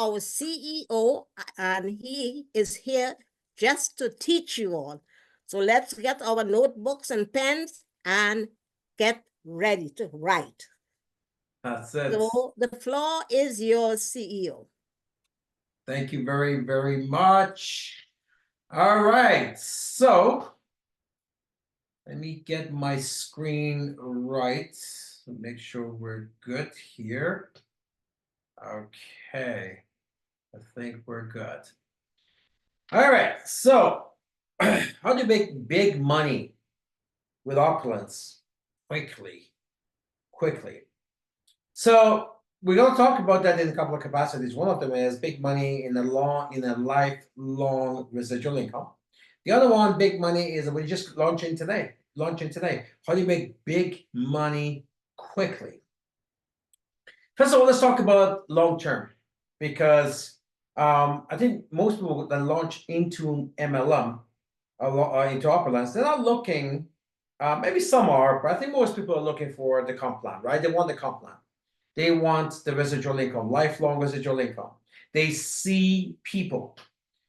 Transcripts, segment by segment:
our CEO, and he is here just to teach you all. So let's get our notebooks and pens and get ready to write. That's it. So the floor is yours, CEO. Thank you very, very much. All right, so let me get my screen right to make sure we're good here. Okay, I think we're good. All right, so how do you make big money with Opulence quickly? So we're going to talk about that in a couple of capacities. One of them is big money in a lifelong residual income. The other one, big money, is we're just launching today. How do you make big money quickly? First of all, let's talk about long term, because I think most people that launch into MLM, into Opulence, they're not looking. Maybe some are, but I think most people are looking for the comp plan, right? They want the comp plan. They want the residual income, lifelong residual income. They see people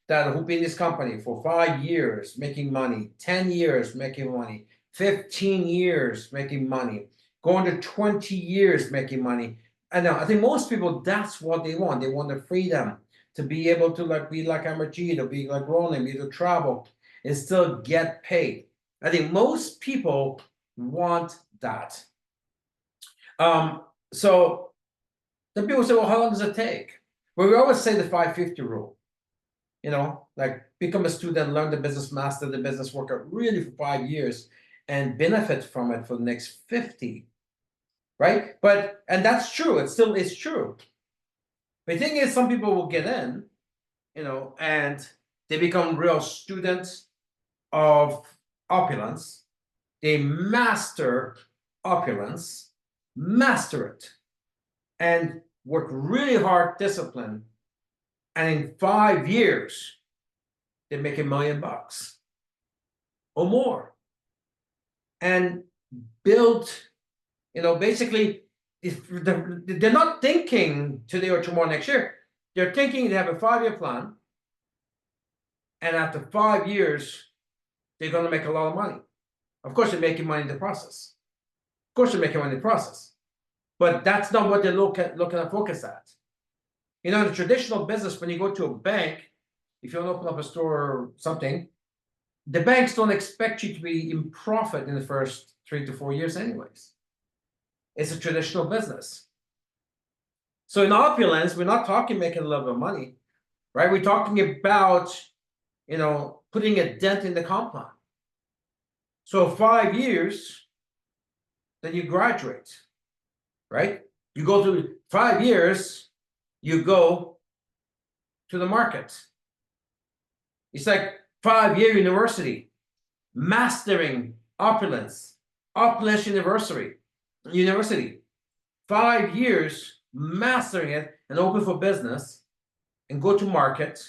that who've been in this company for 5 years making money, 10 years making money, 15 years making money, going to 20 years making money. And I think most people, that's what they want. They want the freedom to be able to be like Amarjeet, to be like Ronan, be able to travel and still get paid. I think most people want that. So then people say, well, how long does it take? Well, we always say the 550 rule. Like become a student, learn the business, master the business, work out really for 5 years and benefit from it for the next 50, right? And that's true. It still is true. The thing is, some people will get in, and they become real students of Opulence. They master Opulence, master it, and work really hard, discipline, and in 5 years, they make $1 million or more, and build, basically, if they're not thinking today or tomorrow next year. They're thinking they have a 5-year plan, and after 5 years, they're going to make a lot of money. Of course, they're making money in the process. But that's not what they're looking at focus at. In the traditional business, when you go to a bank, if you want to open up a store or something, the banks don't expect you to be in profit in the first 3 to 4 years anyways. It's a traditional business. So in Opulence, we're not talking making a little bit of money, right? We're talking about, putting a dent in the comp plan. So 5 years, then you graduate, right? You go through 5 years, you go to the market. It's like 5-year university, mastering Opulence University. 5 years mastering it and open for business and go to market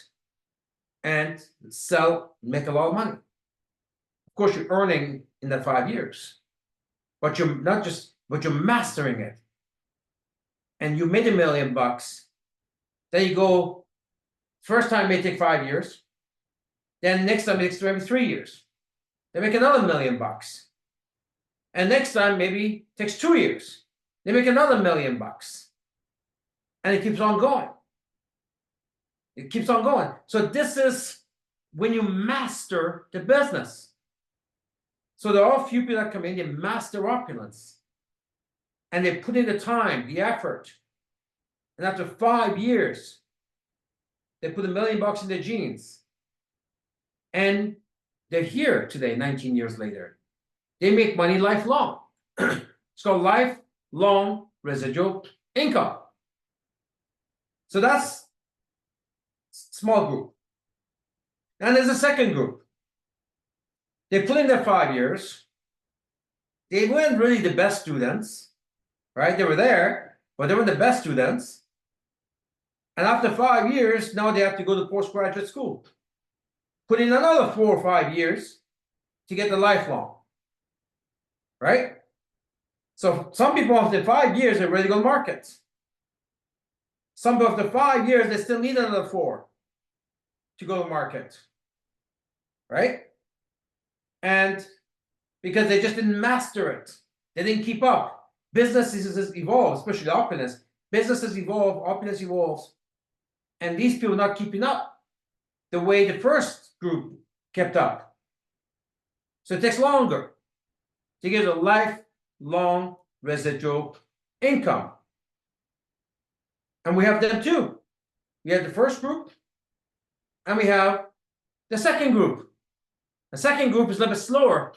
and sell, make a lot of money. Of course, you're earning in that 5 years, but you're mastering it. And you made $1 million. Then you go, first time may take 5 years. Then next time it takes maybe 3 years. They make another $1 million. And next time maybe takes 2 years. They make another $1 million. And it keeps on going. So this is when you master the business. So there are a few people that come in, they master Opulence. And they put in the time, the effort. And after 5 years, they put $1 million in their jeans. And they're here today, 19 years later. They make money lifelong. It's called lifelong residual income. So that's small group. And there's a second group. They put in their 5 years. They weren't really the best students, right? They were there, but they were the best students. And after 5 years, now they have to go to postgraduate school. Put in another 4 or 5 years to get the lifelong, right? So some people after 5 years are ready to go to market. Some of the 5 years, they still need another 4 to go to market, right? And because they just didn't master it, they didn't keep up. Businesses evolve, especially Opulence. Businesses evolve, Opulence evolves, and these people not keeping up the way the first group kept up. So it takes longer to get a lifelong residual income. And we have them too. We have the first group, and we have the second group. The second group is a little bit slower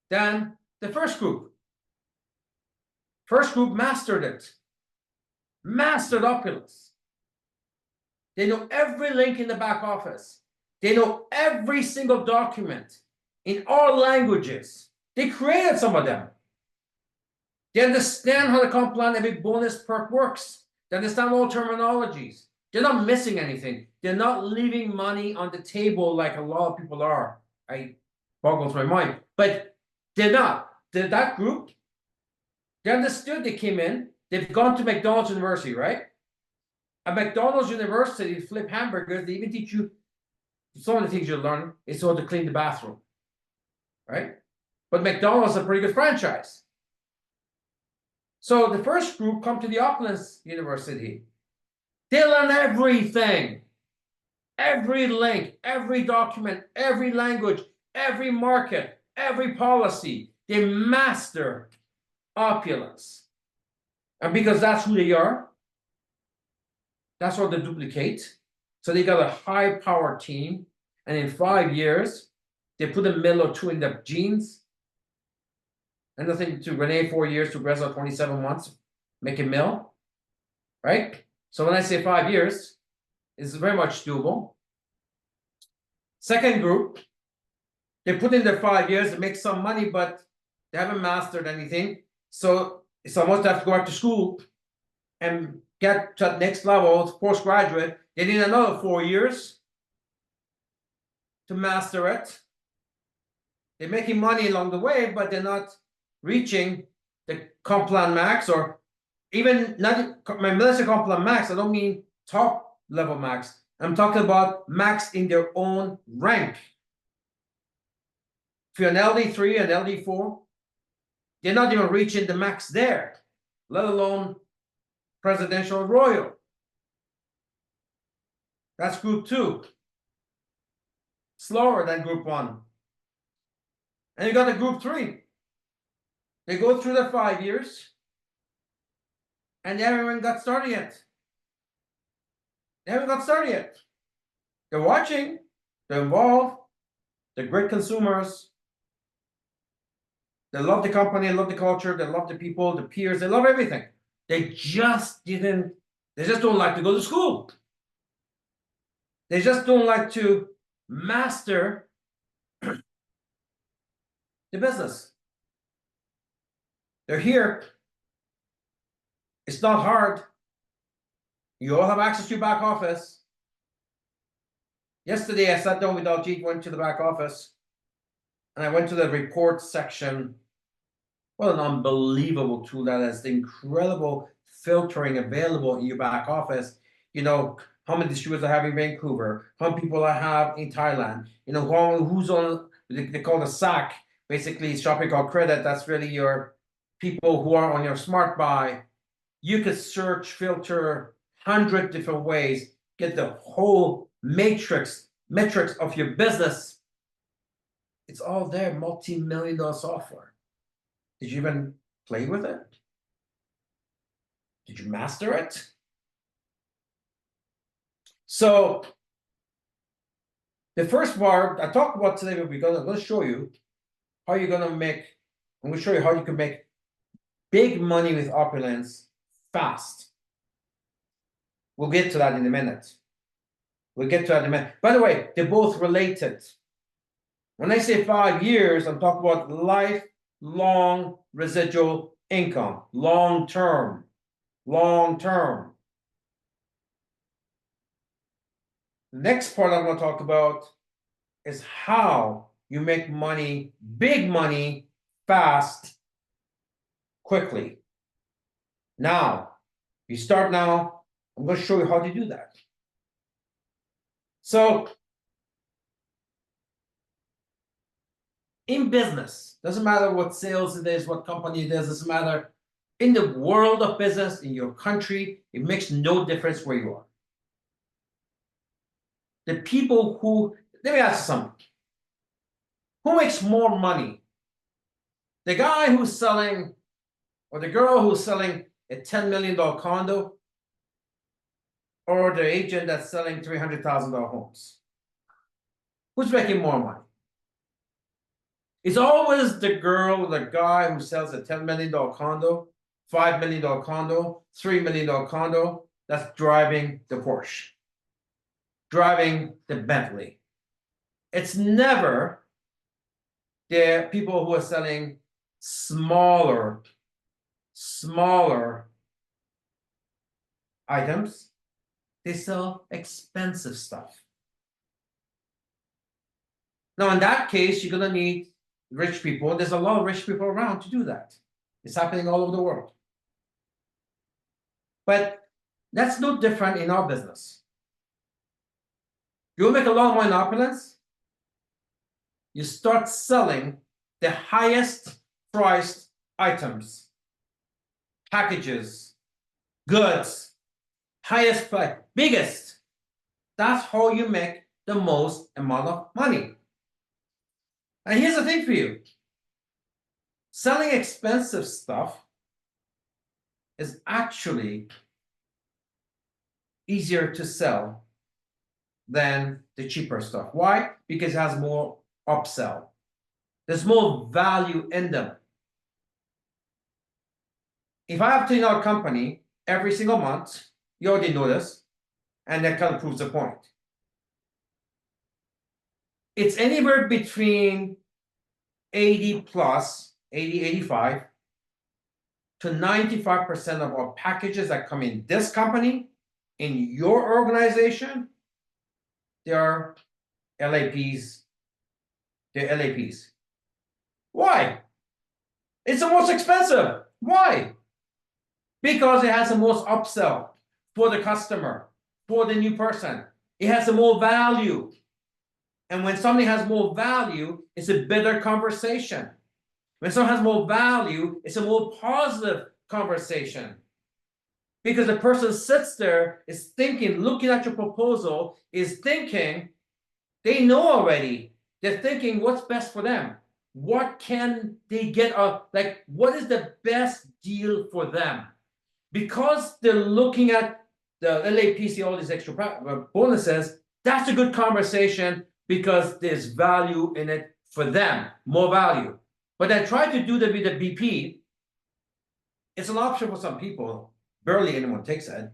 than the first group. First group mastered it, mastered Opulence. They know every link in the back office. They know every single document in all languages. They created some of them. They understand how the comp plan, every bonus perk works. They understand all terminologies. They're not missing anything. They're not leaving money on the table like a lot of people are. I boggles my mind. But they're not. That group, they understood. They came in. They've gone to McDonald's University, right? At McDonald's University, flip hamburgers. They even teach you some of the things you learn is how to clean the bathroom, right? But McDonald's is a pretty good franchise. So the first group come to the Opulence University. They learn everything, every link, every document, every language, every market, every policy. They master Opulence. And because that's who they are, that's what they duplicate. So they got a high-powered team. And in 5 years, they put a mill or two in their genes. And nothing to Renee, 4 years, to Greza, 27 months, make a mill, right? So when I say 5 years, it's very much doable. Second group, they put in their 5 years to make some money, but they haven't mastered anything. So it's almost have to go back to school and get to that next level, postgraduate. They need another 4 years to master it. They're making money along the way, but they're not reaching the comp plan max, or even not my military comp plan max. I don't mean top level max. I'm talking about max in their own rank. If you're an LD3 and LD4, they're not even reaching the max there, let alone presidential royal. That's group 2. Slower than group 1. And you got the group 3. They go through the 5 years, and they haven't even got started yet. They haven't got started yet. They're watching, they're involved, they're great consumers. They love the company, they love the culture, they love the people, the peers, they love everything. They just don't like to go to school. They just don't like to master the business. They're here. It's not hard. You all have access to your back office. Yesterday, I sat down with Aljit, went to the back office, and I went to the report section. What an unbelievable tool that is. The incredible filtering available in your back office. You know, how many distributors I have in Vancouver, how many people I have in Thailand, you know, who's on, they call the SAC, basically shopping called credit. That's really your people who are on your smart buy. You could search, filter 100 different ways, get the whole metrics of your business. It's all there, multi-million-dollar software. Did you even play with it? Did you master it? So the first part I talked about today, I'm going to show you how you're going to make, I'm going to show you how you can make big money with Opulence fast. We'll get to that in a minute. We'll get to that in a minute. By the way, they're both related. When I say 5 years, I'm talking about lifelong residual income, long term. The next part I'm going to talk about is how you make money, big money, fast, quickly. Now, you start now, I'm going to show you how to do that. So in business, doesn't matter what sales it is, what company it is, doesn't matter. In the world of business, in your country, it makes no difference where you are. The people who, let me ask you something. Who makes more money? The guy who's selling, or the girl who's selling a $10 million condo, or the agent that's selling $300,000 homes? Who's making more money? It's always the girl, the guy who sells a $10 million condo, $5 million condo, $3 million condo, that's driving the Porsche, driving the Bentley. It's never the people who are selling smaller items. They sell expensive stuff. Now, in that case, you're gonna need rich people. There's a lot of rich people around to do that. It's happening all over the world. But that's no different in our business. You make a lot of money in opulence, you start selling the highest priced items, packages, goods, highest price, biggest. That's how you make the most amount of money. And here's the thing for you. Selling expensive stuff is actually easier to sell than the cheaper stuff. Why? Because it has more upsell. There's more value in them. If I have to in our company every single month, you already know this, and that kind of proves the point. It's anywhere between 80 plus, 80, 85 to 95% of our packages that come in this company, in your organization, they are LAPs. They're LAPs. Why? It's the most expensive. Why? Because it has the most upsell for the customer, for the new person. It has the more value. And when something has more value, it's a better conversation. When someone has more value, it's a more positive conversation. Because the person sits there, is thinking, looking at your proposal, is thinking, they know already. They're thinking what's best for them. What can they get like what is the best deal for them? Because they're looking at the LAPC, all these extra bonuses, that's a good conversation because there's value in it for them, more value. But I try to do that with the BP. It's an option for some people. Barely anyone takes it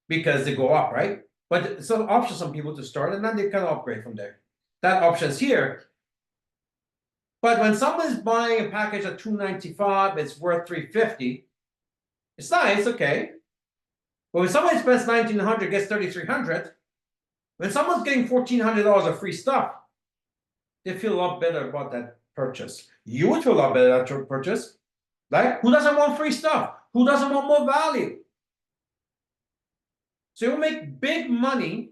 because they go up, right? But it's an option for some people to start, and then they kind of upgrade from there. That option's here. But when someone's buying a package at $295, it's worth $350. It's nice, okay. But when somebody spends $1,900, gets $3,300, when someone's getting $1,400 of free stuff, they feel a lot better about that purchase. You would feel a lot better about your purchase, right? Who doesn't want free stuff? Who doesn't want more value? So you make big money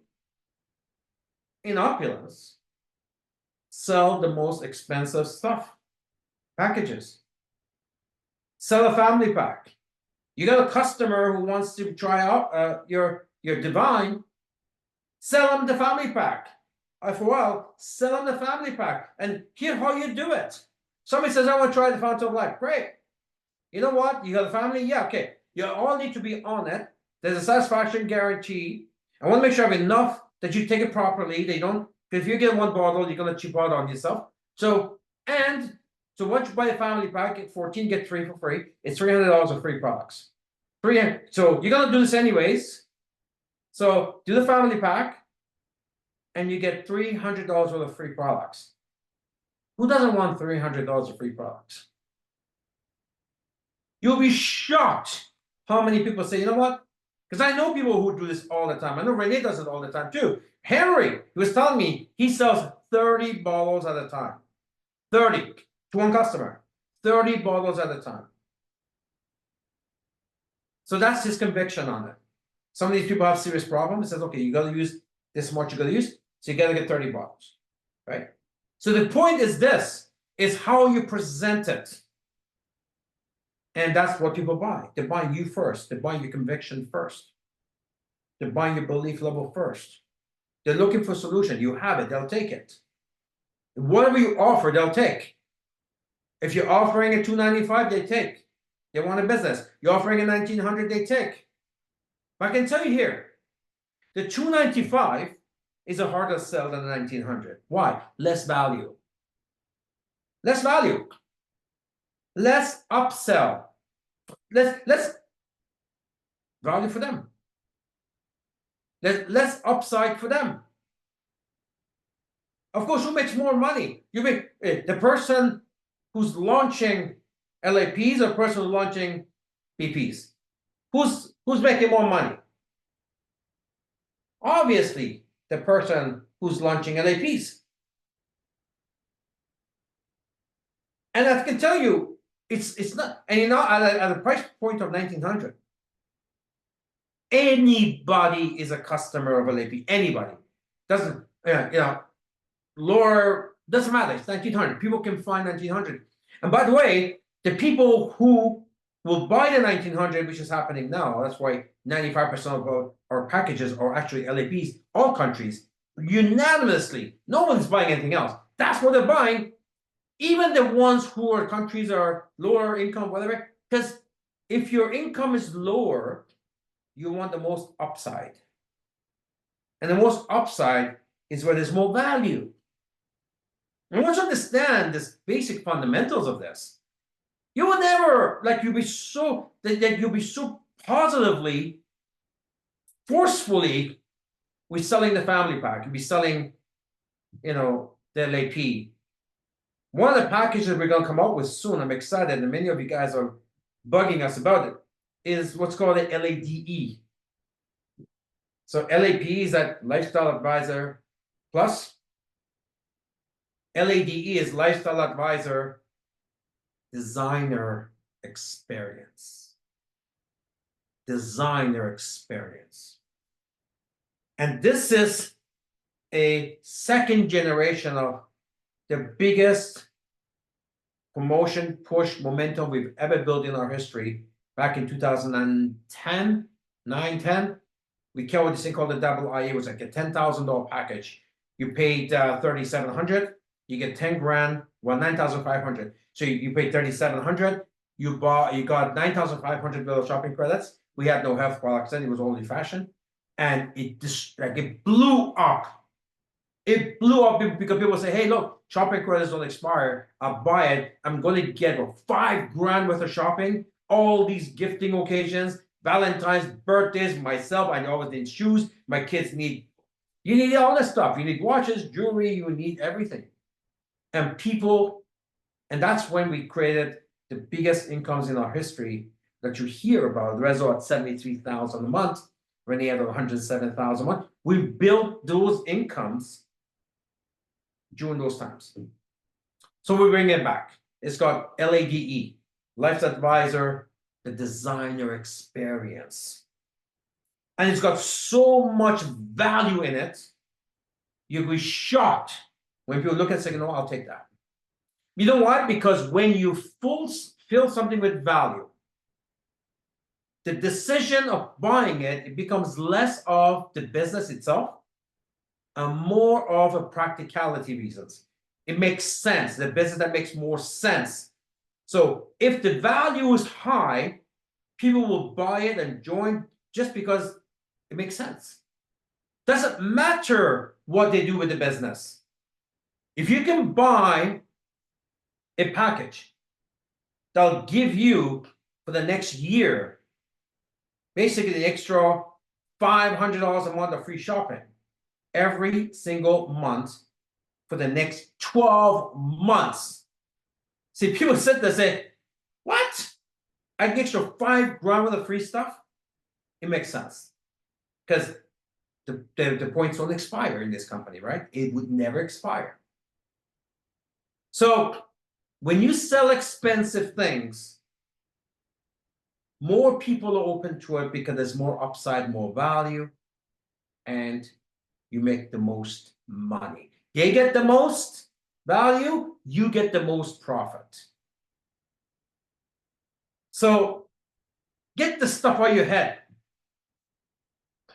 in opulence, sell the most expensive stuff, packages. Sell a family pack. You got a customer who wants to try out your Divine, sell them the family pack. For a while, sell them the family pack. And here's how you do it. Somebody says, I want to try the Fountain of Life. Great. You know what? You got a family? Yeah, okay. You all need to be on it. There's a satisfaction guarantee. I want to make sure I have enough that you take it properly. They don't, because if you get one bottle, you're going to cheap out on yourself. So once you buy a family pack, get 14, get 3 for free. It's $300 of free products. So you're going to do this anyways. So do the family pack, and you get $300 worth of free products. Who doesn't want $300 of free products? You'll be shocked how many people say, you know what? Because I know people who do this all the time. I know Renee does it all the time too. Henry, he was telling me he sells 30 bottles at a time. 30 to one customer. 30 bottles at a time. So that's his conviction on it. Some of these people have serious problems. It says, okay, you gotta use this much, you gotta use, so you gotta get 30 bottles, right? So the point is this, is how you present it. And that's what people buy. They buy you first. They buy your conviction first. They buy your belief level first. They're looking for a solution. You have it, they'll take it. Whatever you offer, they'll take. If you're offering a $295, they take. They want a business. You're offering a $1,900, they take. But I can tell you here, the $295 is a harder sell than the $1,900. Why? Less value. Less value. Less upsell. Less value for them. Less upside for them. Of course, who makes more money? You make the person who's launching LAPs or the person who's launching BPs? Who's making more money? Obviously, the person who's launching LAPs. And I can tell you, it's not, and at a price point of 1,900, anybody is a customer of a LAP. Anybody doesn't, lower doesn't matter. It's 1,900. People can find 1,900. And by the way, the people who will buy the 1,900, which is happening now, that's why 95% of our packages are actually LAPs. All countries unanimously, no one's buying anything else. That's what they're buying. Even the ones who are countries are lower income, whatever, because if your income is lower, you want the most upside. And the most upside is where there's more value. And once you understand this basic fundamentals of this, you will never, like, you'll be so positively, forcefully, we're selling the family pack. You'll be selling, the LAP. One of the packages we're going to come out with soon, I'm excited, and many of you guys are bugging us about it, is what's called a LADE. So LAP is that Lifestyle Advisor Plus. LADE is Lifestyle Advisor Designer Experience. Designer Experience. And this is a second generation of the biggest promotion, push, momentum we've ever built in our history. Back in 2010, 9-10, we came with this thing called the double IA. It was like a $10,000 package. You paid $3,700, you get 10 grand, well, 9,500. So you paid 3,700, you got 9,500 bill of shopping credits. We had no health products then, it was old fashioned. And it just it blew up. It blew up because people say, hey, look, shopping credits don't expire. I'll buy it. I'm going to get $5 grand worth of shopping, all these gifting occasions, Valentine's, birthdays, myself. I always need shoes. My kids need, you need all this stuff. You need watches, jewelry, you need everything. And people, and that's when we created the biggest incomes in our history that you hear about. Rezo at 73,000 a month, Renee at 107,000 a month. We built those incomes during those times. So we bring it back. It's got LADE, Life Advisor, the Designer Experience. And it's got so much value in it, you'll be shocked when people look at it and say, no, I'll take that. You know why? Because when you fill something with value, the decision of buying it, it becomes less of the business itself and more of a practicality reasons. It makes sense, the business that makes more sense. So if the value is high, people will buy it and join just because it makes sense. Doesn't matter what they do with the business. If you can buy a package that'll give you for the next year, basically the extra $500 a month of free shopping every single month for the next 12 months. See, people sit there and say, what? I get extra $5 grand worth of free stuff? It makes sense. Because the points don't expire in this company, right? It would never expire. So when you sell expensive things, more people are open to it because there's more upside, more value, and you make the most money. They get the most value, you get the most profit. So get the stuff out of your head.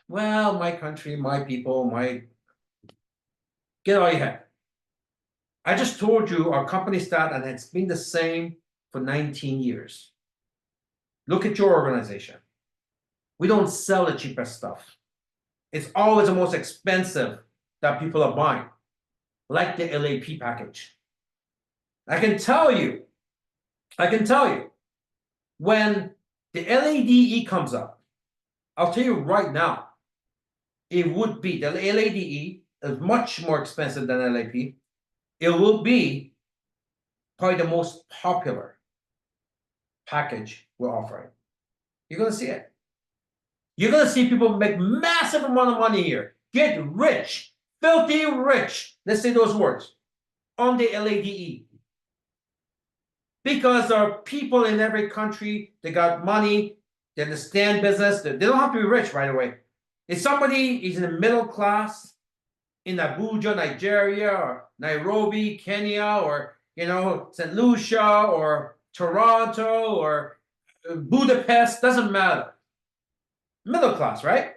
Well, my country, my people, get out of your head. I just told you our company stat, and it's been the same for 19 years. Look at your organization. We don't sell the cheapest stuff. It's always the most expensive that people are buying, like the LAP package. I can tell you, when the LADE comes up, I'll tell you right now, it would be, the LADE is much more expensive than LAP. It will be probably the most popular package we're offering. You're going to see it. You're going to see people make massive amount of money here. Get rich, filthy rich. Let's say those words on the LADE. Because there are people in every country, they got money, they understand business. They don't have to be rich right away. If somebody is in the middle class in Abuja, Nigeria, or Nairobi, Kenya, or St. Lucia, or Toronto, or Budapest, doesn't matter. Middle class, right?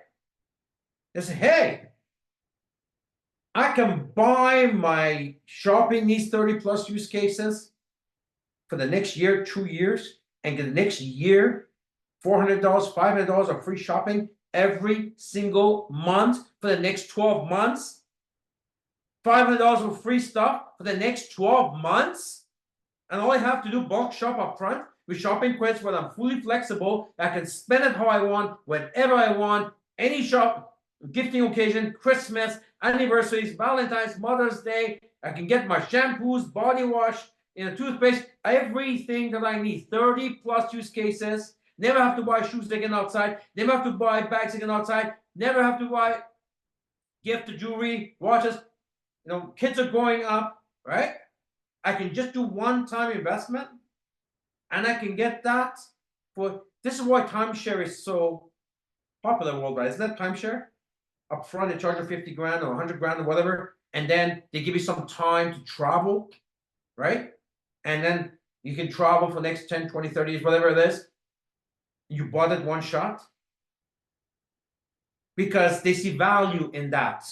They say, hey, I can buy my shopping needs 30 plus use cases for the next year, 2 years, and get the next year $400, $500 of free shopping every single month for the next 12 months. $500 of free stuff for the next 12 months. And all I have to do, bulk shop up front with shopping credits where I'm fully flexible. I can spend it how I want, whenever I want, any shop, gifting occasion, Christmas, anniversaries, Valentine's, Mother's Day. I can get my shampoos, body wash, toothpaste, everything that I need. 30 plus use cases. Never have to buy shoes again outside. Never have to buy bags again outside. Never have to buy gift jewelry, watches. Kids are growing up, right? I can just do one-time investment, and I can get that for. This is why timeshare is so popular worldwide. Isn't that timeshare? Up front, they charge you 50 grand or 100 grand or whatever, and then they give you some time to travel, right? And then you can travel for the next 10, 20, 30 years, whatever it is. You bought it one shot because they see value in that.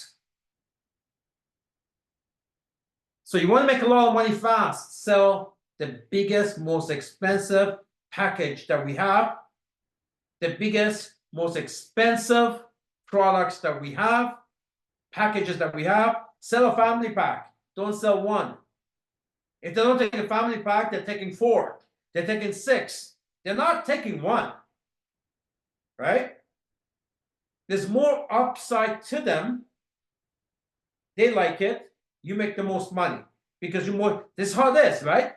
So you want to make a lot of money fast, sell the biggest, most expensive package that we have, the biggest, most expensive products that we have, packages that we have. Sell a family pack. Don't sell one. If they don't take a family pack, they're taking 4. They're taking 6. They're not taking 1. Right? There's more upside to them. They like it. You make the most money because this is how it is, right?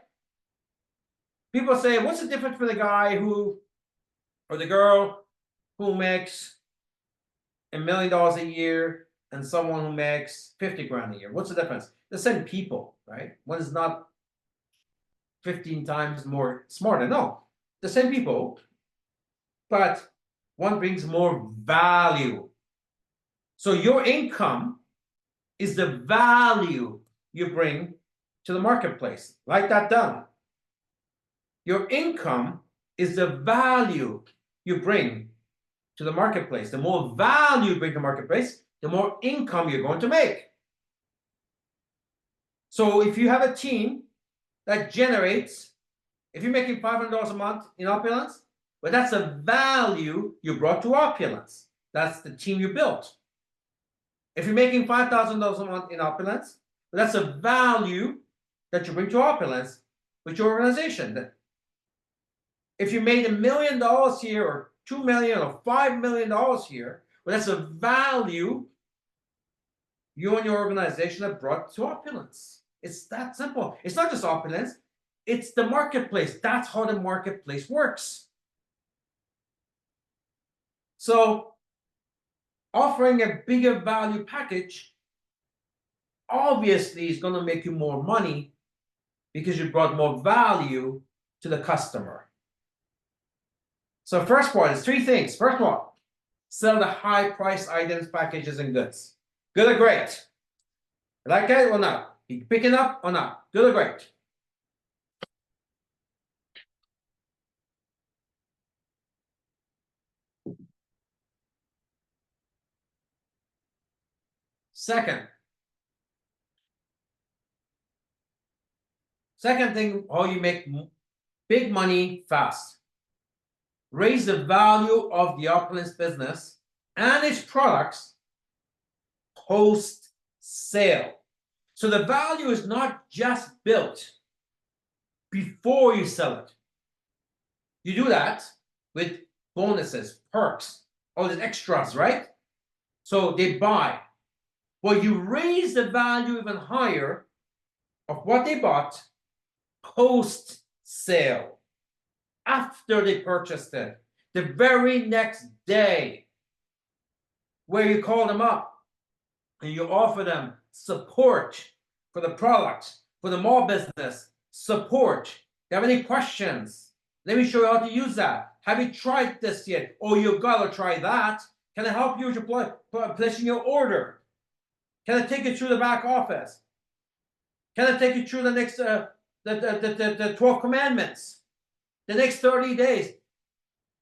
People say, what's the difference for the guy or the girl who makes $1 million a year and someone who makes 50 grand a year? What's the difference? The same people, right? One is not 15 times more smarter. No, the same people, but one brings more value. So your income is the value you bring to the marketplace. Write that down. Your income is the value you bring to the marketplace. The more value you bring to the marketplace, the more income you're going to make. So if you have a team that generates, if you're making $500 a month in Opulence, well, that's the value you brought to Opulence. That's the team you built. If you're making $5,000 a month in Opulence, well, that's a value that you bring to Opulence with your organization. If you made $1 million here, or $2 million, or $5 million here, well, that's a value you and your organization have brought to Opulence. It's that simple. It's not just Opulence, it's the marketplace. That's how the marketplace works. So offering a bigger value package obviously is going to make you more money because you brought more value to the customer. So first part is three things. First one, sell the high price items, packages, and goods. Good or great? Like it or not? You pick it up or not? Good or great? Second thing, how you make big money fast. Raise the value of the Opulence business and its products post sale. So the value is not just built before you sell it. You do that with bonuses, perks, all these extras, right? So they buy. Well, you raise the value even higher of what they bought post sale, after they purchased it, the very next day, where you call them up and you offer them support for the product, for the mall business, support. You have any questions? Let me show you how to use that. Have you tried this yet? Oh, you've got to try that. Can I help you with your placing your order? Can I take you through the back office? Can I take you through the next the 12 commandments? The next 30 days.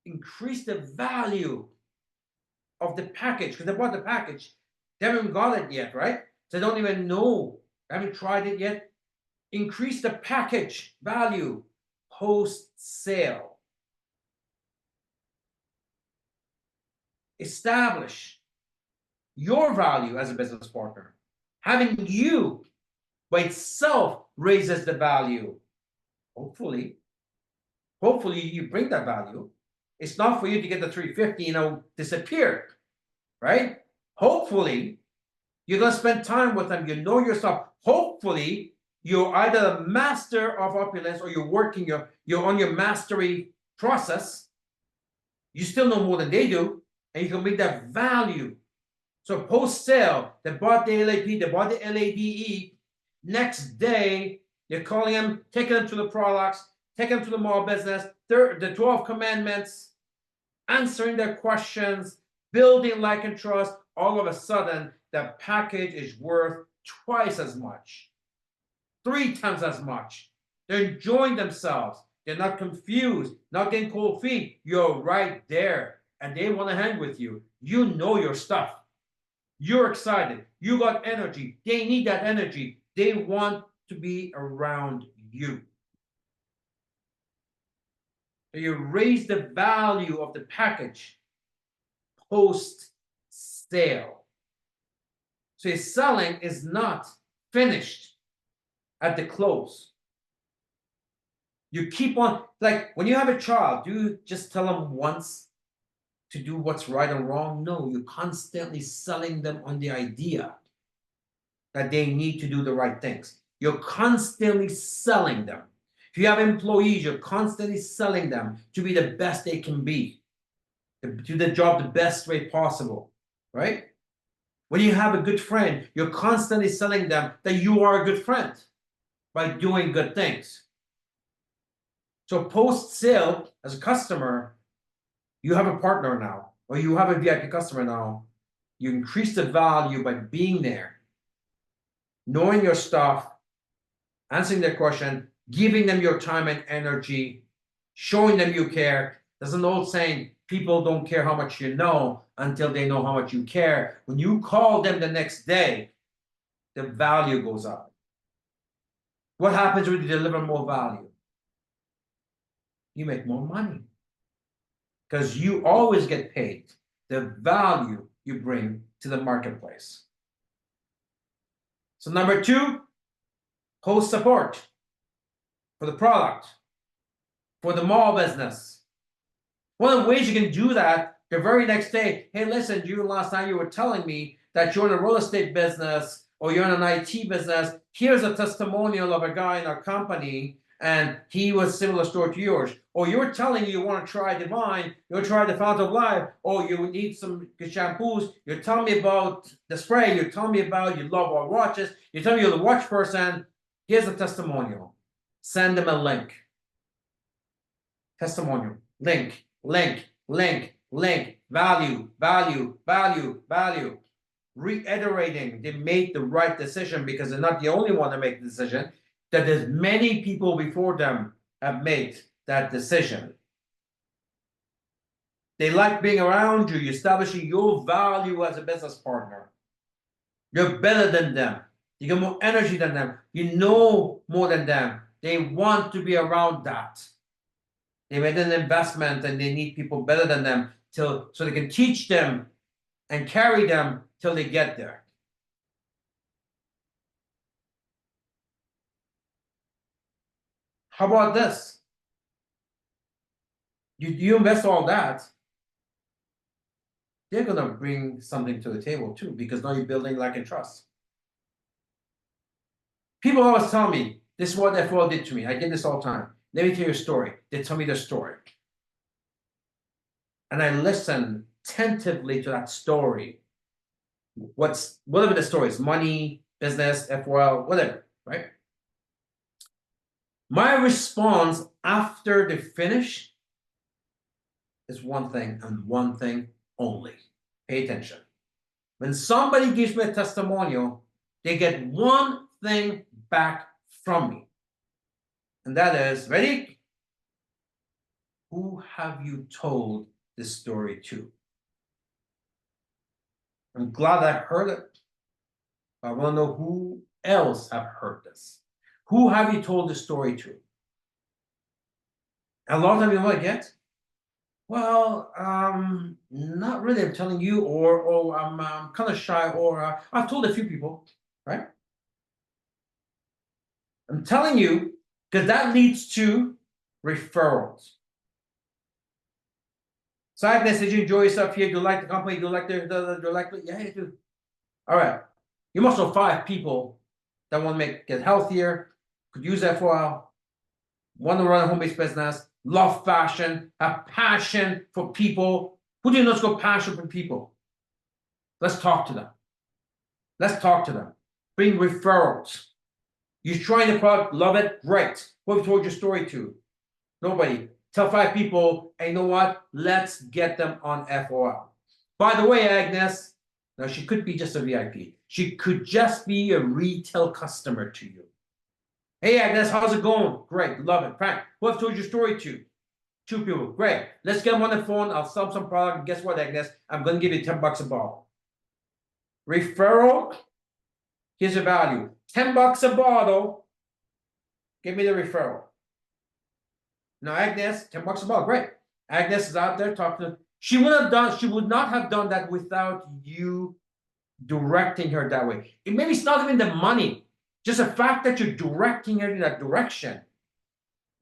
Increase the value of the package, because they bought the package. They haven't got it yet, right? So they don't even know. They haven't tried it yet. Increase the package value post sale. Establish your value as a business partner. Having you by itself raises the value. Hopefully you bring that value. It's not for you to get the 350, disappear, right? Hopefully you're going to spend time with them. You know your stuff. Hopefully you're either a master of Opulence or you're on your mastery process. You still know more than they do, and you can bring that value. So post sale, they bought the LAP, they bought the LADE. Next day, you're calling them, taking them to the products, taking them to the mall business, the 12 commandments, answering their questions, building like and trust. All of a sudden, the package is worth twice as much, 3 times as much. They're enjoying themselves. They're not confused, not getting cold feet. You're right there, and they want to hang with you. You know your stuff. You're excited. You got energy. They need that energy. They want to be around you. So you raise the value of the package post sale. So your selling is not finished at the close. You keep on, like when you have a child, do you just tell them once to do what's right or wrong? No, you're constantly selling them on the idea that they need to do the right things. You're constantly selling them. If you have employees, you're constantly selling them to be the best they can be, to do the job the best way possible, right? When you have a good friend, you're constantly selling them that you are a good friend by doing good things. So post-sale, as a customer, you have a partner now, or you have a VIP customer now. You increase the value by being there, knowing your stuff, answering their question, giving them your time and energy, showing them you care. There's an old saying, people don't care how much you know until they know how much you care. When you call them the next day, the value goes up. What happens when you deliver more value? You make more money, because you always get paid the value you bring to the marketplace. So number 2, post support for the product, for the mall business. One of the ways you can do that, the very next day, hey, listen, you last time you were telling me that you're in a real estate business or you're in an IT business. Here's a testimonial of a guy in our company, and he was similar store to yours. Or you're telling me you want to try Divine, you'll try the Fountain of Life, or you need some shampoos. You're telling me about the spray. You're telling me about you love our watches. You're telling me you're the watch person. Here's a testimonial. Send them a link. Testimonial, link, link, link, link, value, value, value, value. Reiterating they made the right decision because they're not the only one to make the decision, that there's many people before them have made that decision. They like being around you, establishing your value as a business partner. You're better than them. You get more energy than them. You know more than them. They want to be around that. They made an investment and they need people better than them so they can teach them and carry them till they get there. How about this? You invest all that, they're gonna bring something to the table too, because now you're building like and trust. People always tell me, this is what FOL did to me. I get this all the time. Let me tell you a story. They tell me their story. And I listen attentively to that story. Whatever the story is, money, business, FOL, whatever, right? My response after they finish is one thing and one thing only. Pay attention. When somebody gives me a testimonial, they get one thing back from me. And that is, ready? Who have you told this story to? I'm glad I heard it. I want to know who else have heard this. Who have you told this story to? And a lot of time, you know what I get? Well, not really. I'm telling you, or I'm kind of shy, or I've told a few people, right? I'm telling you because that leads to referrals. So Agnes, did you enjoy yourself here? Do you like the company? Do you like the yeah, you do. All right. You must know 5 people that want to get healthier, could use that for a while, want to run a home-based business, love fashion, have passion for people. Who do you know has got passion for people? Let's talk to them. Let's talk to them. Bring referrals. You're trying the product, love it, great. Who have you told your story to? Nobody. Tell 5 people, and you know what? Let's get them on FOL. By the way, Agnes, now she could be just a VIP. She could just be a retail customer to you. Hey, Agnes, how's it going? Great, love it. Frank, who have told your story to? 2 people. Great. Let's get them on the phone. I'll sell some product. And guess what, Agnes? I'm going to give you $10 a bottle. Referral. Here's your value. $10 a bottle. Give me the referral. Now, Agnes, $10 a bottle. Great. Agnes is out there talking to. She would not have done that without you directing her that way. It maybe it's not even the money, just the fact that you're directing her in that direction.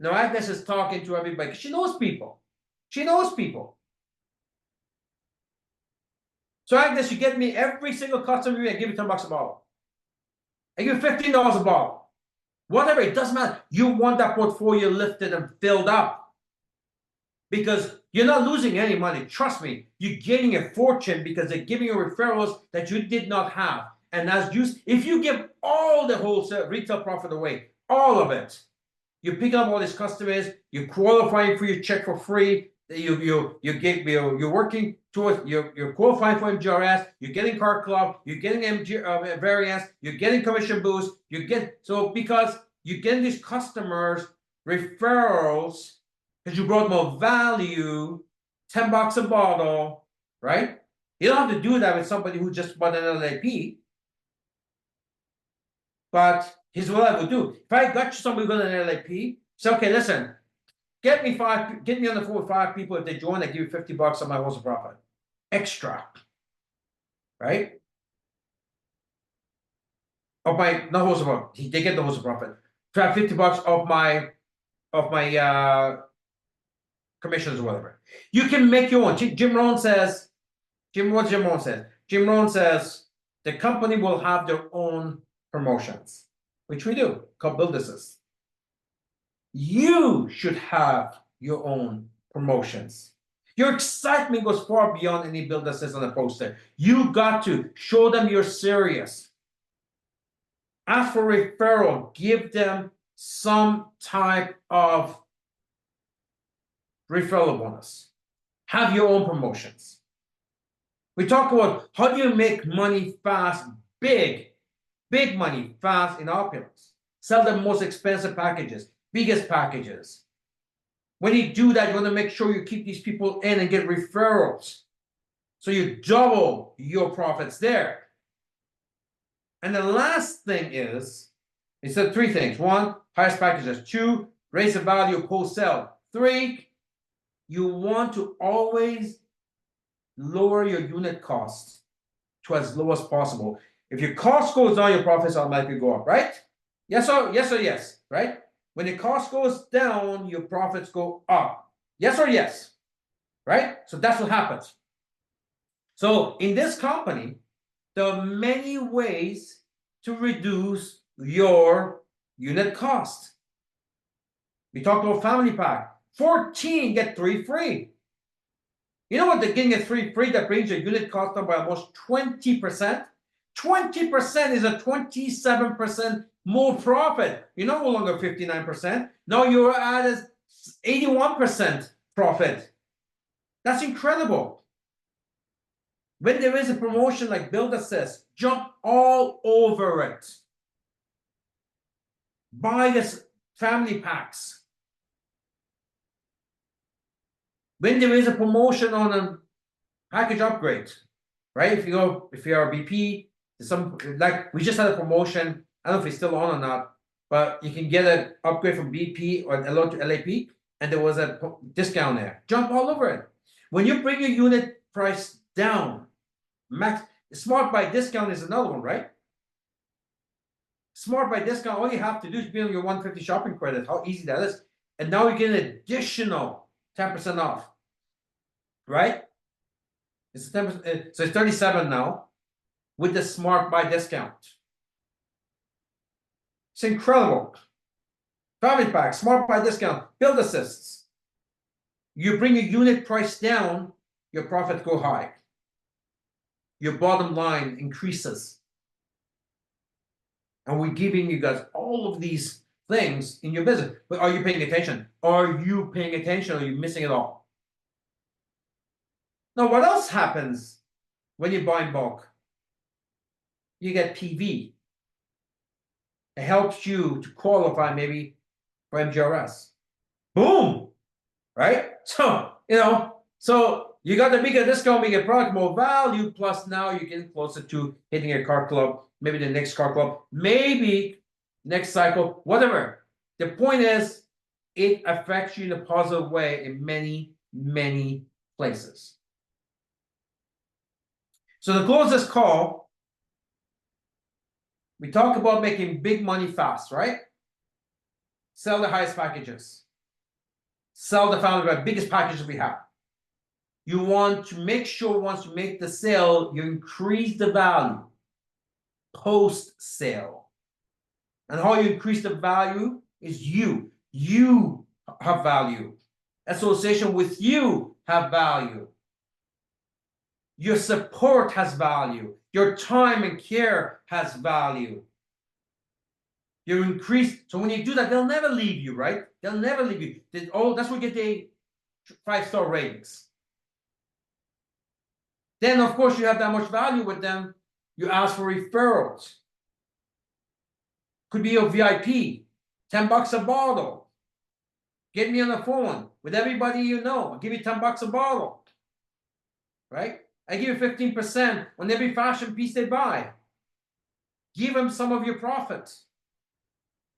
Now, Agnes is talking to everybody. She knows people. She knows people. So, Agnes, you get me every single customer, I give you $10 a bottle. I give you $15 a bottle. Whatever, it doesn't matter. You want that portfolio lifted and filled up. Because you're not losing any money. Trust me, you're gaining a fortune because they're giving you referrals that you did not have. And if you give all the wholesale retail profit away, all of it, you're picking up all these customers, you're qualifying for your check for free, you're working towards, you're qualifying for MGRS, you're getting Car Club, you're getting variance, you're getting commission boost, because you're getting these customers referrals because you brought more value, $10 a bottle, right? You don't have to do that with somebody who just bought an LAP. But here's what I would do. If I got you somebody who got an LAP, say, okay, listen, get me on the phone with 5 people. If they join, I give you $50 on my wholesale profit. Extra. Right? Of my, not wholesale profit. They get the wholesale profit. Try $50 of my commissions or whatever. You can make your own. Jim Rohn says, Jim Rohn says the company will have their own promotions, which we do, called businesses. You should have your own promotions. Your excitement goes far beyond any bill that says on the poster. You got to show them you're serious. Ask for referral. Give them some type of referral bonus. Have your own promotions. We talk about how do you make money fast, big money fast in Opulence. Sell the most expensive packages, biggest packages. When you do that, you want to make sure you keep these people in and get referrals. So you double your profits there. And the last thing is, it said three things. One, highest packages. Two, raise the value post-sale. Three, you want to always lower your unit costs to as low as possible. If your cost goes down, your profits automatically go up, right? Yes or yes, right? When your cost goes down, your profits go up. Yes or yes, right? So that's what happens. So in this company, there are many ways to reduce your unit cost. We talked about family pack. 14 get 3 free. You know what they're getting at 3 free that brings your unit cost down by almost 20%? 20% is a 27% more profit. You're no longer 59%. Now you're at 81% profit. That's incredible. When there is a promotion like Build Assist, jump all over it. Buy this family packs. When there is a promotion on a package upgrade, right? If you are a BP, some like we just had a promotion. I don't know if it's still on or not, but you can get an upgrade from BP or LO to LAP, and there was a discount there. Jump all over it. When you bring your unit price down, max Smart Buy discount is another one, right? Smart Buy discount, all you have to do is be on your 150 shopping credit. How easy that is. And now you get an additional 10% off. Right? It's 10%, so it's 37 now with the Smart Buy discount. It's incredible. Family pack, Smart Buy discount, Build Assists. You bring your unit price down, your profits go high. Your bottom line increases. And we're giving you guys all of these things in your business. But are you paying attention? Are you paying attention or are you missing it all? Now, what else happens when you buy in bulk? You get PV. It helps you to qualify maybe for MGRS. Boom! Right? So, so you got the bigger discount, bigger product, more value, plus now you're getting closer to hitting a car club, maybe the next car club, maybe next cycle, whatever. The point is, it affects you in a positive way in many, many places. So to close this call, we talk about making big money fast, right? Sell the highest packages. Sell the family pack, biggest packages we have. You want to make sure once you make the sale, you increase the value post-sale. And how you increase the value is you. You have value. Association with you have value. Your support has value. Your time and care has value. You increase. So when you do that, they'll never leave you, right? They'll never leave you. That's where you get the 5-star ratings. Then, of course, you have that much value with them. You ask for referrals. Could be your VIP. $10 a bottle. Get me on the phone with everybody you know. I'll give you $10 a bottle. Right? I give you 15% on every fashion piece they buy. Give them some of your profits.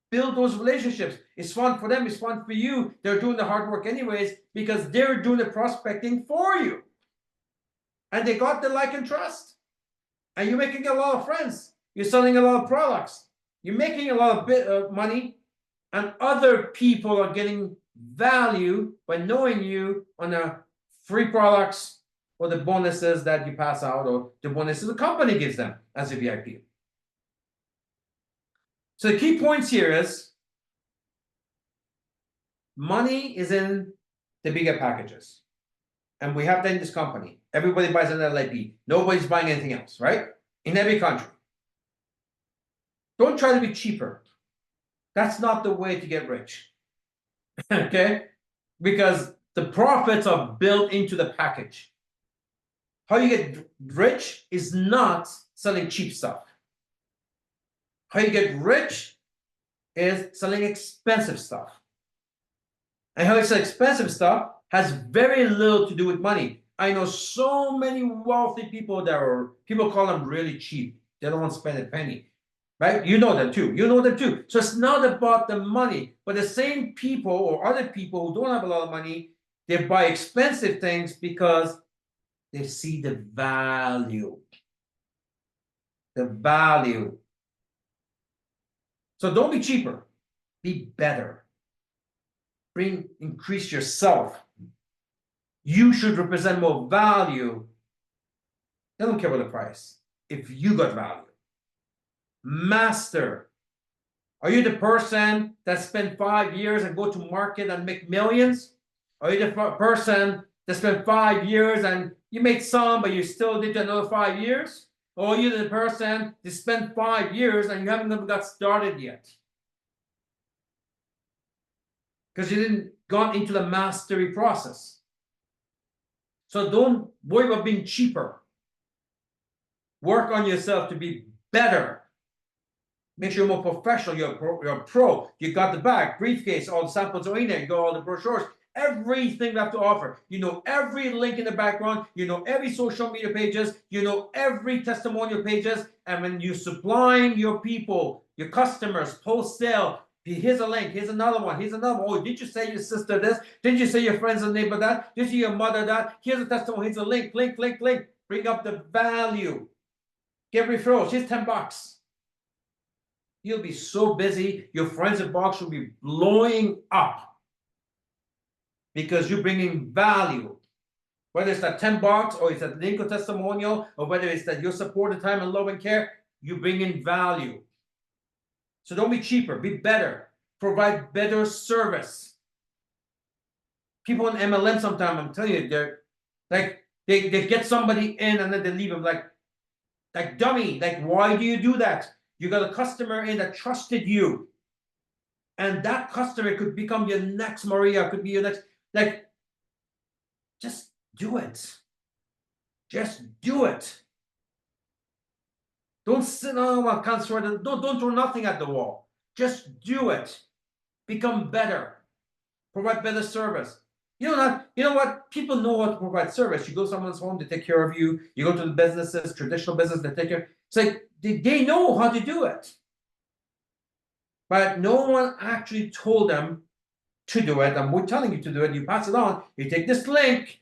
Build those relationships. It's fun for them. It's fun for you. They're doing the hard work anyways because they're doing the prospecting for you. And they got the like and trust. And you're making a lot of friends. You're selling a lot of products. You're making a lot of money. And other people are getting value by knowing you on the free products or the bonuses that you pass out or the bonuses the company gives them as a VIP. So the key points here is money is in the bigger packages. And we have that in this company. Everybody buys an LAP. Nobody's buying anything else, right? In every country. Don't try to be cheaper. That's not the way to get rich. Okay? Because The profits are built into the package. How you get rich is not selling cheap stuff. How you get rich is selling expensive stuff. And how you sell expensive stuff has very little to do with money. I know so many wealthy people that are, people call them really cheap. They don't want to spend a penny. Right? You know them too. You know them too. So it's not about the money, but the same people or other people who don't have a lot of money, they buy expensive things because they see the value. The value. So don't be cheaper. Be better. Increase yourself. You should represent more value. They don't care about the price. If you got value. Master. Are you the person that spent 5 years and go to market and make millions? Are you the person that spent 5 years and you made some, but you still did another 5 years? Or are you the person that spent 5 years and you haven't even got started yet? Because you didn't got into the mastery process. So don't worry about being cheaper. Work on yourself to be better. Make sure you're more professional. You're a pro. You got the bag, briefcase, all the samples are in there. You got all the brochures, everything we have to offer. You know every link in the background. You know every social media pages. You know every testimonial pages. And when you're supplying your people, your customers, post sale, here's a link. Here's another one. Here's another one. Oh, did you say your sister this? Did you say your friends and neighbor that? Did you say your mother that? Here's a testimony. Here's a link. Link. Bring up the value. Get referrals. Here's $10. You'll be so busy, your friends inbox will be blowing up because you're bringing value. Whether it's that $10 or it's that link or testimonial, or whether it's that your support the time and love and care, you bring in value. So don't be cheaper, be better, provide better service. People in MLM sometimes, I'm telling you, they're like they get somebody in and then they leave them like dummy. Like, why do you do that? You got a customer in that trusted you. And that customer could become your next Maria, could be your next, like, just do it. Just do it. Don't sit on a cancer, don't throw nothing at the wall. Just do it. Become better. Provide better service. You know what? People know how to provide service. You go to someone's home, they take care of you. You go to the businesses, traditional business, they take care. It's like they know how to do it. But no one actually told them to do it. And we're telling you to do it. You pass it on. You take this link.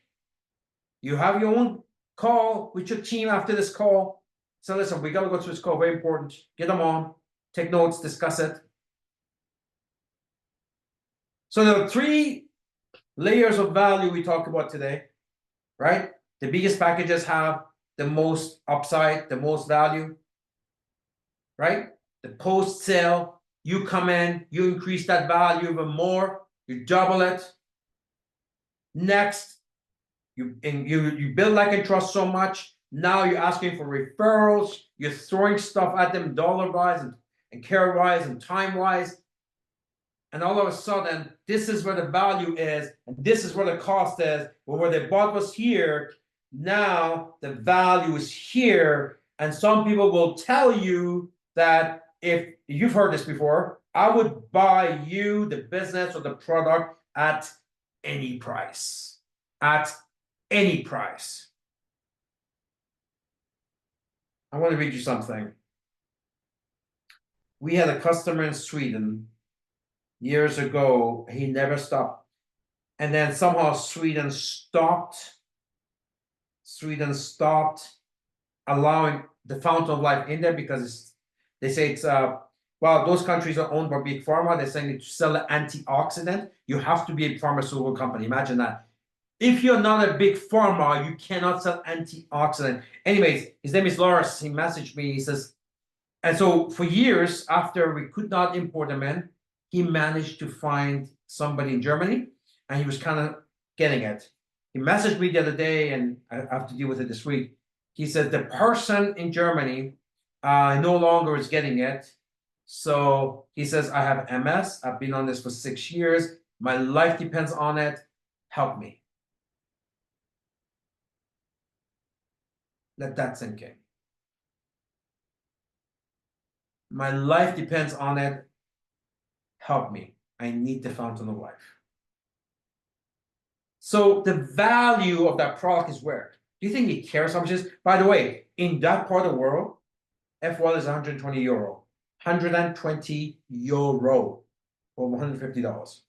You have your own call with your team after this call. So listen, we got to go through this call. Very important. Get them on. Take notes. Discuss it. So there are 3 layers of value we talked about today, right? The biggest packages have the most upside, the most value, right? The post sale, you come in, you increase that value even more, you double it. Next, you build like and trust so much. Now you're asking for referrals, you're throwing stuff at them dollar-wise and care-wise and time-wise. And all of a sudden, this is where the value is, and this is where the cost is. But where the bought was here, now the value is here. And some people will tell you that if you've heard this before, I would buy you the business or the product at any price. At any price. I want to read you something. We had a customer in Sweden years ago. He never stopped. And then somehow Sweden stopped allowing the fountain of life in there because they say it's well, those countries are owned by big pharma. They're saying to sell an antioxidant, you have to be a pharmaceutical company. Imagine that. If you're not a big pharma, you cannot sell antioxidant. Anyways, his name is Lars. He messaged me. He says, and so for years after we could not import them in, he managed to find somebody in Germany, and he was kind of getting it. He messaged me the other day, and I have to deal with it this week. He said the person in Germany no longer is getting it. So he says, I have MS. I've been on this for 6 years. My life depends on it. help me. Let that sink in. My life depends on it. Help me. I need the fountain of life. So the value of that product is where? Do you think he cares how much it is? By the way, in that part of the world, F1 is 120 euro. 120 euro. Or $150.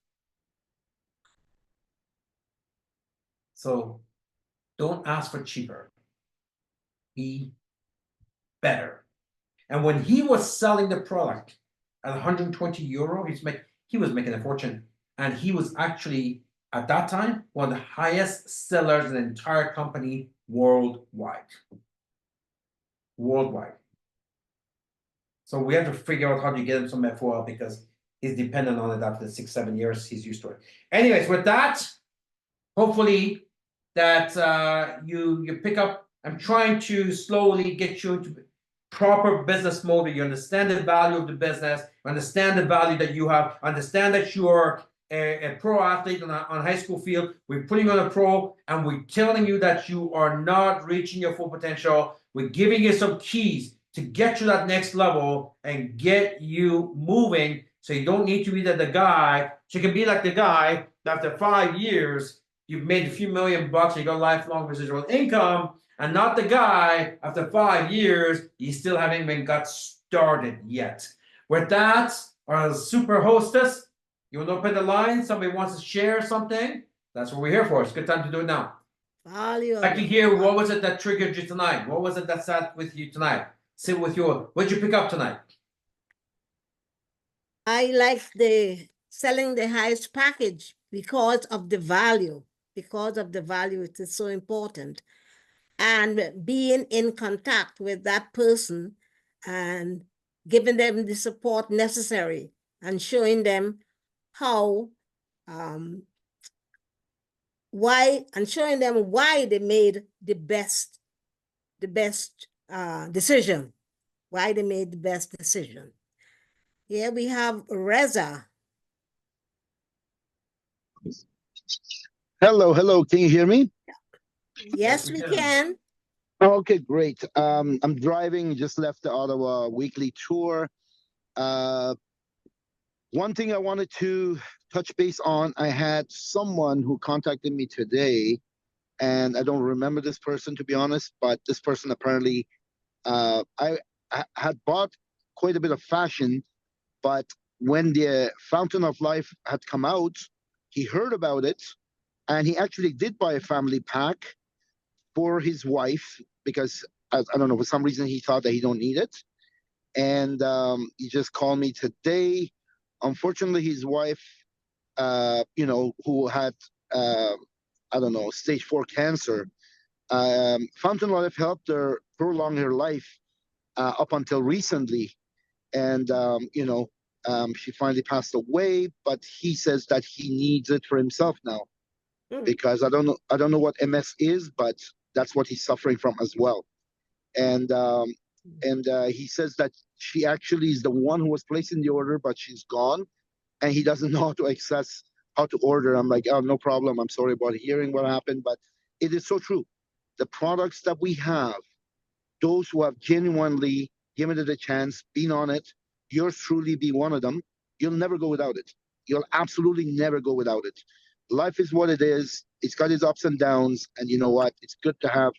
So don't ask for cheaper. Be better. And when he was selling the product at 120 euro, he was making a fortune. And he was actually, at that time, one of the highest sellers in the entire company worldwide. Worldwide. So we have to figure out how to get him some F4L because he's dependent on it after the 6-7 years he's used to it. Anyways, with that, hopefully that you pick up. I'm trying to slowly get you into proper business mode. You understand the value of the business, understand the value that you have, understand that you're a pro athlete on a high school field. We're putting you on a pro, and we're telling you that you are not reaching your full potential. We're giving you some keys to get you that next level and get you moving. So you don't need to be the guy. So you can be like the guy that after 5 years, you've made a few $1,000,000 bucks, you got lifelong residual income, and not the guy after 5 years, you still haven't even got started yet. With that, our super hostess, you want to open the line? Somebody wants to share something? That's what we're here for. It's a good time to do it now. Value. I can hear, what was it that triggered you tonight? What was it that sat with you tonight? Sit with you. What'd you pick up tonight? I like the selling the highest package because of the value. Because of the value, it is so important. And being in contact with that person and giving them the support necessary and showing them how why they made the best decision. Why they made the best decision. Here we have Reza. Hello. Can you hear me? Yes, we can. Oh, okay, great. I'm driving, just left the Ottawa weekly tour. One thing I wanted to touch base on, I had someone who contacted me today, and I don't remember this person, to be honest, but this person apparently, I had bought quite a bit of fashion, but when the Fountain of Life had come out, he heard about it, and he actually did buy a family pack for his wife because I don't know, for some reason he thought that he don't need it. And he just called me today. Unfortunately, his wife, who had, I don't know, stage 4 cancer, Fountain of Life helped her prolong her life up until recently. And, she finally passed away, but he says that he needs it for himself now. Because I don't know what MS is, but that's what he's suffering from as well. And he says that she actually is the one who was placing the order, but she's gone, and he doesn't know how to order. I'm like, oh, no problem. I'm sorry about hearing what happened, but it is so true. The products that we have, those who have genuinely given it a chance, been on it, yours truly be one of them. You'll never go without it. You'll absolutely never go without it. Life is what it is. It's got its ups and downs. And you know what? It's good to have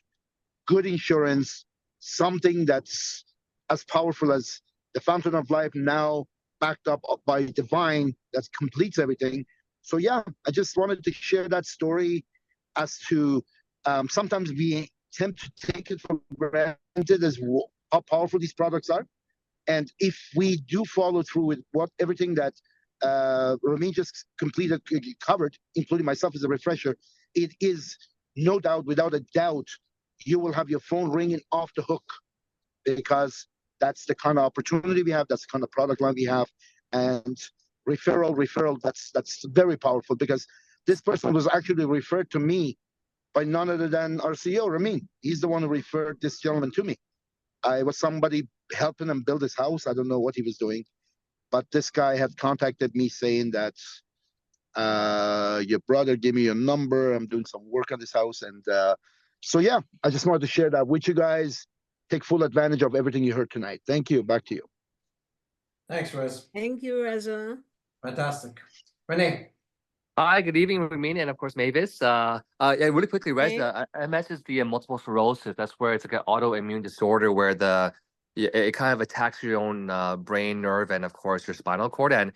good insurance, something that's as powerful as the Fountain of Life, now backed up by Divine, that completes everything. So yeah, I just wanted to share that story as to sometimes we tend to take it for granted as how powerful these products are. And if we do follow through with everything that Ramin just covered, including myself as a refresher, it is no doubt, without a doubt, you will have your phone ringing off the hook, because that's the kind of opportunity we have, that's the kind of product line we have. And referral, that's very powerful, because this person was actually referred to me by none other than our CEO, Ramin. He's the one who referred this gentleman to me. I was somebody helping him build his house. I don't know what he was doing, but this guy had contacted me saying that Your brother gave me your number. I'm doing some work on this house, and so yeah, I just wanted to share that with you guys. Take full advantage of everything you heard tonight. Thank you. Back to you. Thanks, Rez. Thank you, Reza. Fantastic. Renee. Hi, good evening, Ramin, and of course Mavis. Yeah, really quickly, Rez, Hey. MS is the multiple sclerosis. That's where it's like an autoimmune disorder where it kind of attacks your own brain, nerve, and of course your spinal cord. I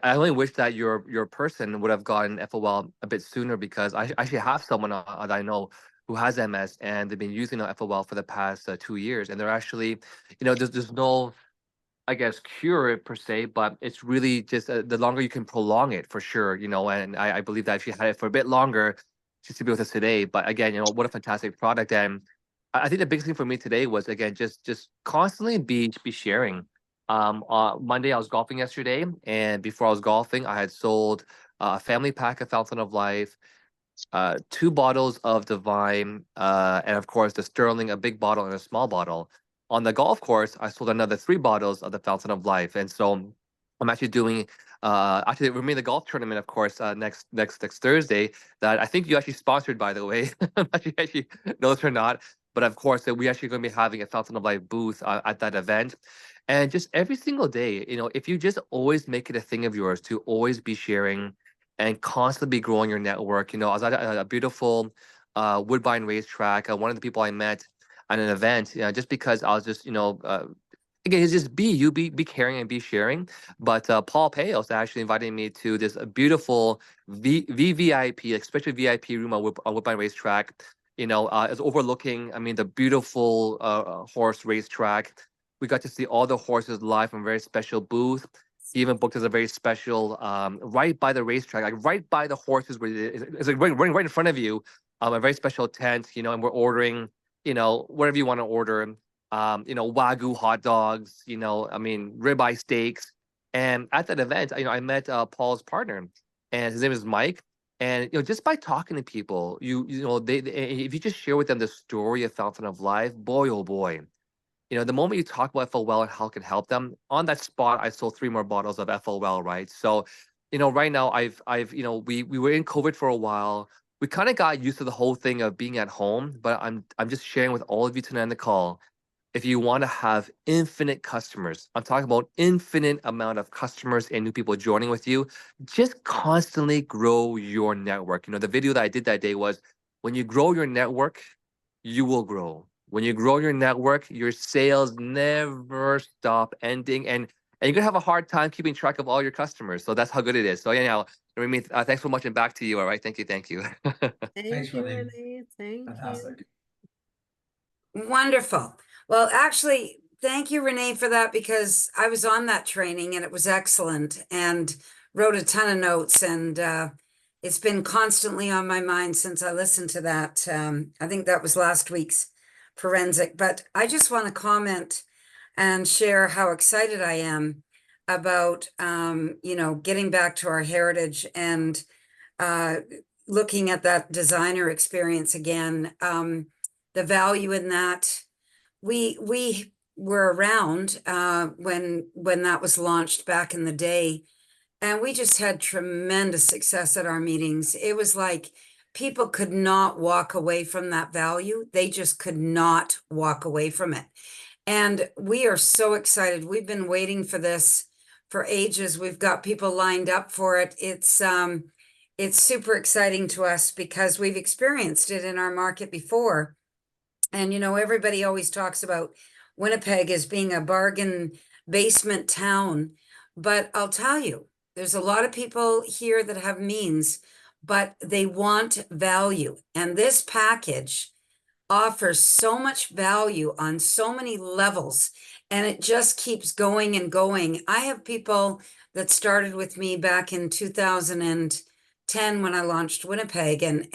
only wish that your person would have gotten FOL a bit sooner because I actually have someone that I know who has MS and they've been using FOL for the past 2 years, and they're actually, there's no, I guess, cure it per se, but it's really just the longer you can prolong it for sure, and I believe that if she had it for a bit longer, she'd still be with us today. But again, what a fantastic product. And I think the biggest thing for me today was, again, just constantly be sharing. Monday, I was golfing yesterday, and before I was golfing, I had sold a family pack of Fountain of Life, 2 bottles of Divine, and of course the Sterling, a big bottle and a small bottle. On the golf course, I sold another 3 bottles of the Fountain of Life, and so I'm actually doing. Actually, we're in the golf tournament, of course, next Thursday. That I think you actually sponsored, by the way. I'm not sure if you know this or not, but of course, we actually going to be having a Fountain of Life booth at that event. And just every single day, if you just always make it a thing of yours to always be sharing and constantly be growing your network. I was at a beautiful Woodbine racetrack. One of the people I met at an event, just because I was just, again, it's just be caring and be sharing. But Paul Payos actually invited me to this beautiful VVIP, like special VIP room on Woodbine racetrack. It's overlooking, I mean, the beautiful horse racetrack. We got to see all the horses live from a very special booth. He even booked us a very special, right by the racetrack, like right by the horses, where it's like right in front of you, a very special tent, and we're ordering, whatever you want to order, Wagyu hot dogs, I mean, ribeye steaks. And at that event, I met Paul's partner, and his name is Mike. And just by talking to people, they if you just share with them the story of Fountain of Life, boy oh boy, the moment you talk about FOL and how it can help them, on that spot, I sold 3 more bottles of FOL, right? So, right now we were in COVID for a while. We kind of got used to the whole thing of being at home, but I'm just sharing with all of you tonight on the call. If you want to have infinite customers, I'm talking about infinite amount of customers and new people joining with you, just constantly grow your network. The video that I did that day was, when you grow your network, you will grow. When you grow your network, your sales never stop ending, and you're gonna have a hard time keeping track of all your customers. So that's how good it is. So anyhow, Remy, thanks so much, and back to you. All right, thank you. Thank Thanks, you, Renee. Renee. Thank you. Fantastic. Wonderful. Well, actually, thank you, Renee, for that, because I was on that training and it was excellent and wrote a ton of notes, and it's been constantly on my mind since I listened to that. I think that was last week's forensic, but I just want to comment and share how excited I am about, getting back to our heritage and looking at that designer experience again. The value in that, we were around when that was launched back in the day, and we just had tremendous success at our meetings. It was like people could not walk away from that value. They just could not walk away from it. And we are so excited. We've been waiting for this for ages. We've got people lined up for it. It's super exciting to us because we've experienced it in our market before. And, everybody always talks about Winnipeg as being a bargain basement town. But I'll tell you, there's a lot of people here that have means, but they want value. And this package offers so much value on so many levels, and it just keeps going and going. I have people that started with me back in 2010 when I launched Winnipeg, and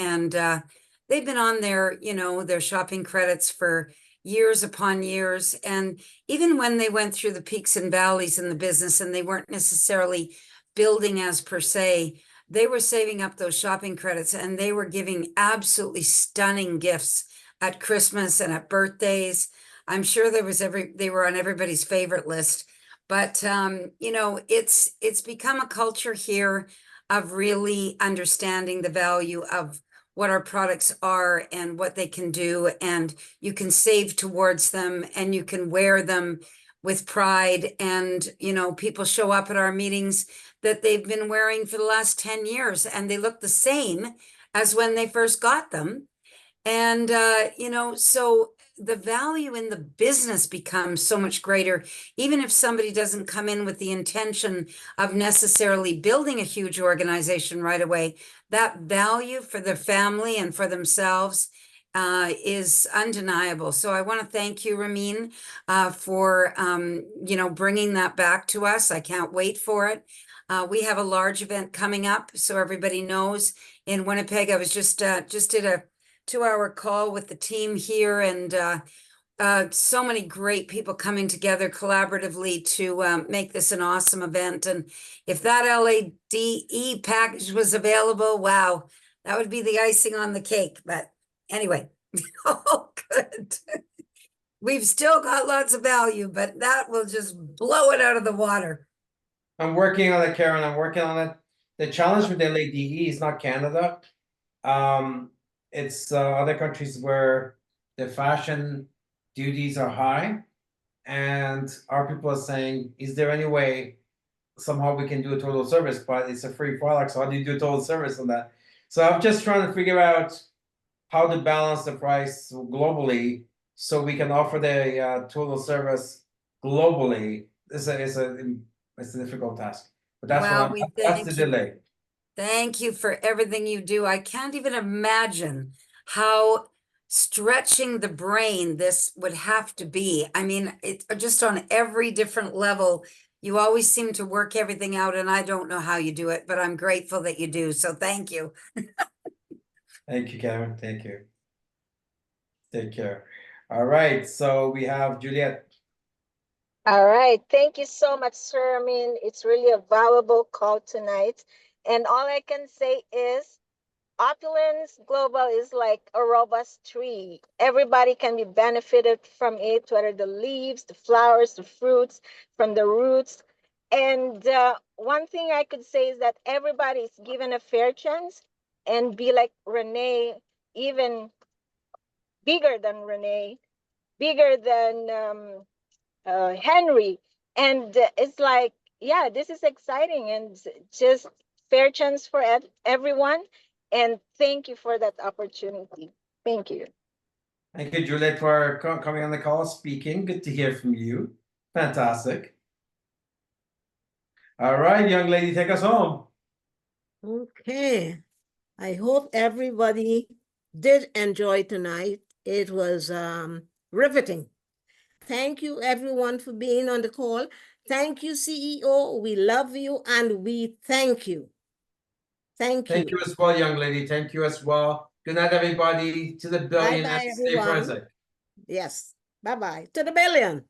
they've been on their shopping credits for years upon years. And even when they went through the peaks and valleys in the business and they weren't necessarily building as per se, they were saving up those shopping credits and they were giving absolutely stunning gifts at Christmas and at birthdays. I'm sure they were on everybody's favorite list. But it's become a culture here of really understanding the value of what our products are and what they can do, and you can save towards them and you can wear them with pride. And, you know, people show up at our meetings that they've been wearing for the last 10 years and they look the same as when they first got them. And, you know, so the value in the business becomes so much greater, even if somebody doesn't come in with the intention of necessarily building a huge organization right away. That value for their family and for themselves is undeniable. So I want to thank you, Ramin, for, you know, bringing that back to us. I can't wait for it. We have a large event coming up, so everybody knows, in Winnipeg. I was just did a 2-hour call with the team here, and so many great people coming together collaboratively to make this an awesome event. And if that LADE package was available, wow, that would be the icing on the cake. But anyway, oh, good. We've still got lots of value, but that will just blow it out of the water. I'm working on it, Karen. I'm working on it. The challenge with LADE is not Canada. It's other countries where the fashion duties are high, and our people are saying, is there any way somehow we can do a total service? But it's a free product, so how do you do a total service on that? So I'm just trying to figure out how to balance the price globally so we can offer the total service globally. It's a difficult task, but that's Wow, that's the delay. Thank you for everything you do. I can't even imagine how stretching the brain this would have to be. I mean, it's just on every different level. You always seem to work everything out, and I don't know how you do it, but I'm grateful that you do. So thank you. Thank you, Karen. Thank you. Take care. All right, so we have Juliet. All right. Thank you so much, Sir Ramin. It's really a valuable call tonight. And all I can say is Opulence Global is like a robust tree. Everybody can be benefited from it, whether the leaves, the flowers, the fruits, from the roots. And one thing I could say is that everybody is given a fair chance, and be like Renee, even bigger than Renee, bigger than Henry. And it's like, yeah, this is exciting, and just fair chance for everyone. And thank you for that opportunity. Thank you. Thank you, Juliet, for coming on the call, speaking. Good to hear from you. Fantastic. All right, young lady, take us home. Okay. I hope everybody did enjoy tonight. It was riveting. Thank you, everyone, for being on the call. Thank you, CEO. We love you and we thank you. Thank you. Thank you as well, young lady. Thank you as well. Good night, everybody. To the billionaires. Bye-bye, Stay everyone. present. Yes. Bye-bye. To the billion.